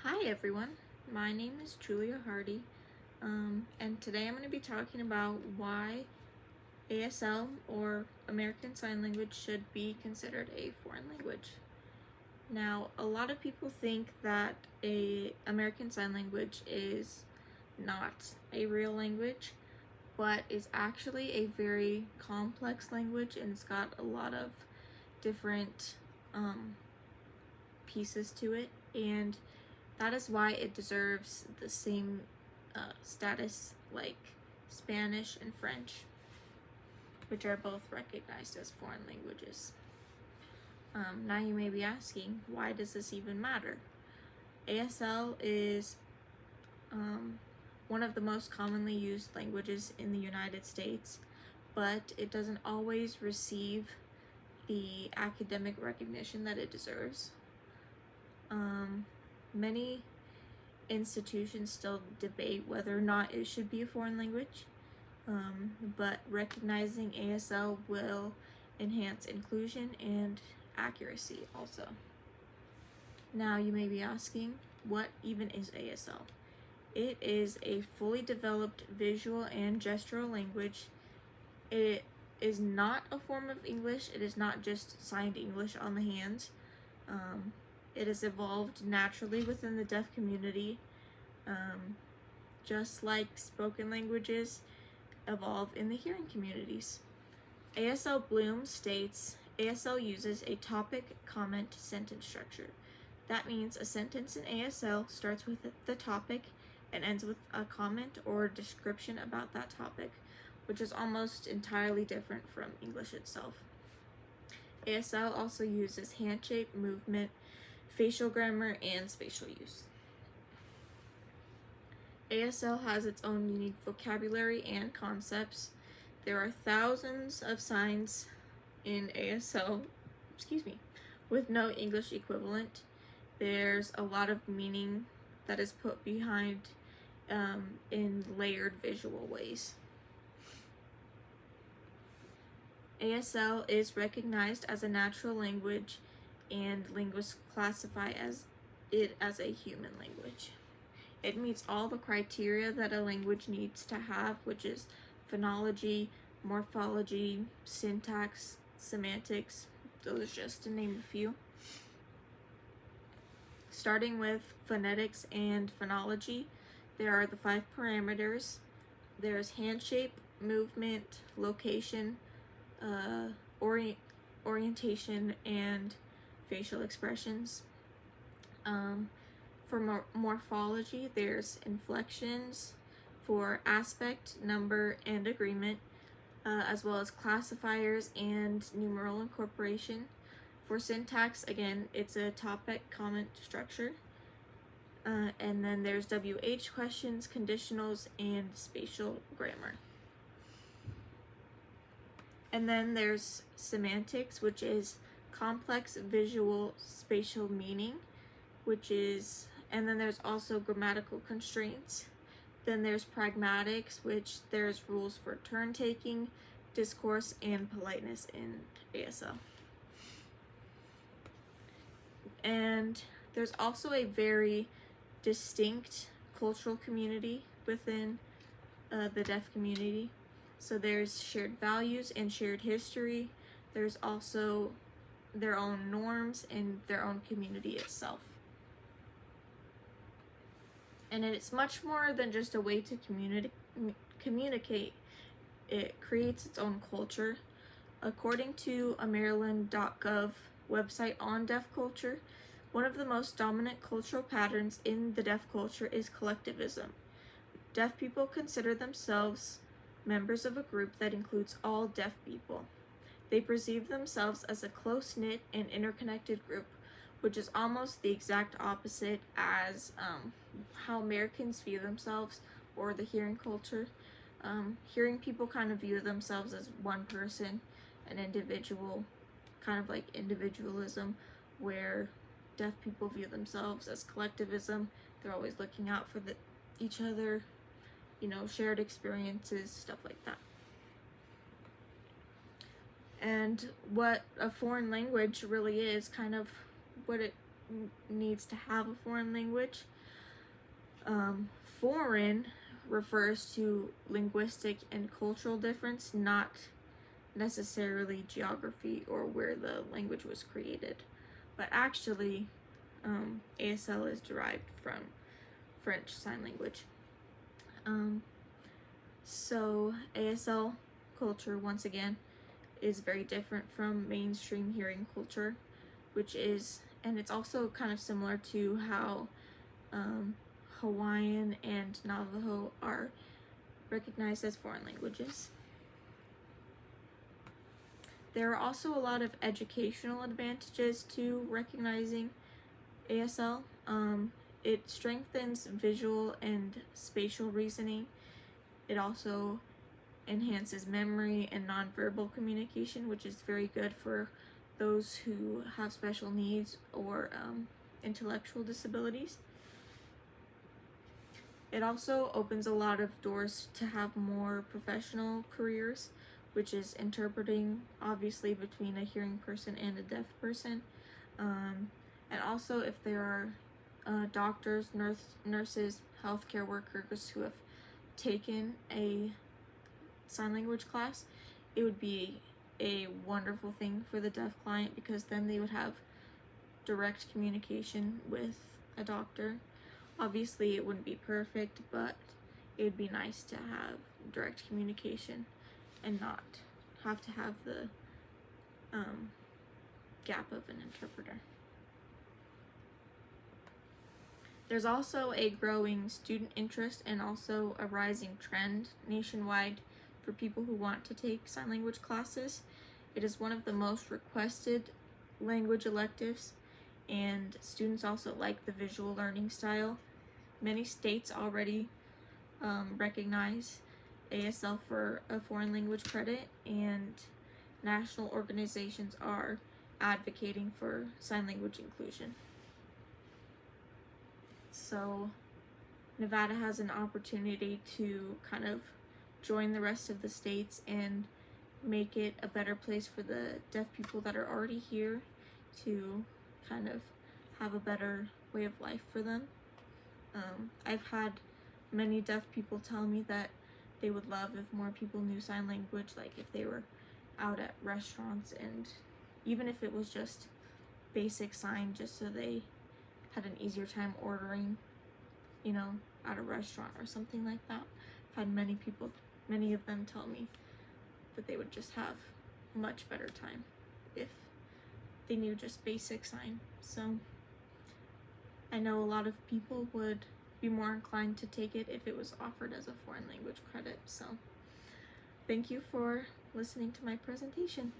Hi everyone, my name is Julia Hardy, and today I'm going to be talking about why ASL or American Sign Language should be considered a foreign language. Now, a lot of people think that American Sign Language is not a real language, but is actually a very complex language, and it's got a lot of different pieces to it, and that is why it deserves the same status like Spanish and French, which are both recognized as foreign languages. Now you may be asking, why does this even matter? ASL is one of the most commonly used languages in the United States, but it doesn't always receive the academic recognition that it deserves. Many institutions still debate whether or not it should be a foreign language, but recognizing ASL will enhance inclusion and accuracy also. Now you may be asking, what even is ASL? It is a fully developed visual and gestural language. It is not a form of English. It is not just signed English on the hand. It has evolved naturally within the deaf community, just like spoken languages evolve in the hearing communities. ASL Bloom states, ASL uses a topic, comment, sentence structure. That means a sentence in ASL starts with the topic and ends with a comment or description about that topic, which is almost entirely different from English itself. ASL also uses hand shape, movement, facial grammar, and spatial use. ASL has its own unique vocabulary and concepts. There are thousands of signs in ASL, with no English equivalent. There's a lot of meaning that is put behind in layered visual ways. ASL is recognized as a natural language, and linguists classify it as a human language. It meets all the criteria that a language needs to have, which is phonology, morphology, syntax, semantics. Those just to name a few. Starting with phonetics and phonology, there are the 5 parameters. There's hand shape, movement, location, orientation, and facial expressions. For morphology, there's inflections for aspect, number, and agreement, as well as classifiers and numeral incorporation. For syntax, again, it's a topic, comment structure. And then there's WH questions, conditionals, and spatial grammar. And then there's semantics, which is complex visual spatial meaning, and then there's also grammatical constraints. Then there's pragmatics, which there's rules for turn taking, discourse, and politeness in ASL. And there's also a very distinct cultural community within the deaf community. So there's shared values and shared history. There's also their own norms and their own community itself. And it's much more than just a way to communicate. It creates its own culture. According to a Maryland.gov website on deaf culture, one of the most dominant cultural patterns in the deaf culture is collectivism. Deaf people consider themselves members of a group that includes all deaf people. They perceive themselves as a close-knit and interconnected group, which is almost the exact opposite as how Americans view themselves, or the hearing culture. Hearing people kind of view themselves as one person, an individual, kind of like individualism, where deaf people view themselves as collectivism. They're always looking out for each other, shared experiences, stuff like that. And what a foreign language really is, kind of what it needs to have a foreign language. Foreign refers to linguistic and cultural difference, not necessarily geography or where the language was created. But actually, ASL is derived from French Sign Language. So ASL culture, once again, is very different from mainstream hearing culture, and it's also kind of similar to how Hawaiian and Navajo are recognized as foreign languages. There are also a lot of educational advantages to recognizing ASL. It strengthens visual and spatial reasoning. It also enhances memory and nonverbal communication, which is very good for those who have special needs or intellectual disabilities. It also opens a lot of doors to have more professional careers, which is interpreting, obviously, between a hearing person and a deaf person. And also, if there are doctors, nurses, healthcare workers who have taken a sign language class, it would be a wonderful thing for the deaf client, because then they would have direct communication with a doctor. Obviously, it wouldn't be perfect, but it would be nice to have direct communication and not have to have the gap of an interpreter. There's also a growing student interest and also a rising trend nationwide for people who want to take sign language classes. It is one of the most requested language electives, and students also like the visual learning style. Many states already recognize ASL for a foreign language credit, and national organizations are advocating for sign language inclusion. So Nevada has an opportunity to kind of join the rest of the states and make it a better place for the deaf people that are already here to kind of have a better way of life for them. I've had many deaf people tell me that they would love if more people knew sign language, like if they were out at restaurants, and even if it was just basic sign, just so they had an easier time ordering, at a restaurant or something like that. I've had many of them tell me that they would just have much better time if they knew just basic sign. So I know a lot of people would be more inclined to take it if it was offered as a foreign language credit. So thank you for listening to my presentation.